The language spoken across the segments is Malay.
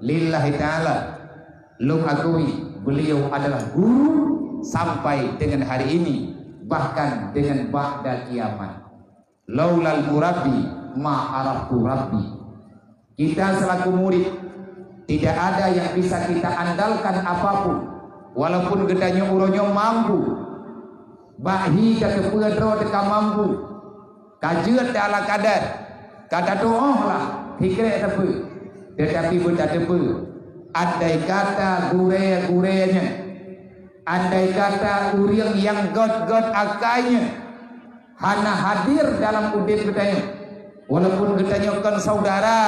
lillahi ta'ala, lum akui beliau adalah guru sampai dengan hari ini, bahkan dengan ba'da kiamat. Laulal murabbi ma araftu rabbi. Kita selaku murid tidak ada yang bisa kita andalkan apapun, walaupun gedanya uronyo mampu bahi kata pedro deka mampu kajeut ala kadar kata doa lah hikret tepu, tetapi benda tepu andai kata gure-gurenya, andai kata uriang yang god-god akainya hana hadir dalam udip gedanya, walaupun gedanya kan saudara,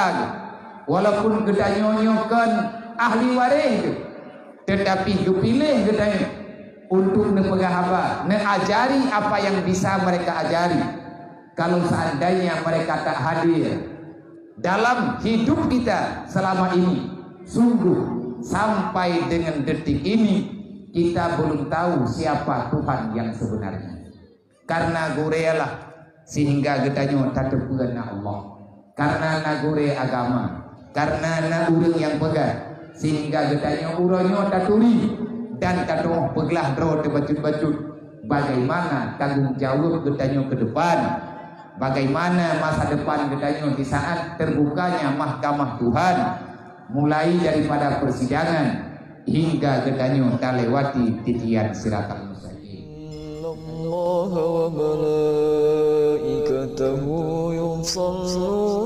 walaupun gedanya kan ahli waris, tetapi dipilih gedanya untuk nepegah apa, neajari apa yang bisa mereka ajari. Kalau seandainya mereka tak hadir dalam hidup kita selama ini, sungguh sampai dengan detik ini kita belum tahu siapa Tuhan yang sebenarnya. Karena gurealah sehingga gedanya tatepuan Allah, karena nagure agama, karena na urang yang pegang sehingga gedanya uronyo taturi dan katoh peglah dro tebacut-bacut. Bagaimana tanggung jawab gedanya ke depan, bagaimana masa depan gedanya di saat terbukanya mahkamah Tuhan, mulai daripada persidangan hingga gedanya talewati titian siratal mustaqim. Allah wa malaikatahu yusalluna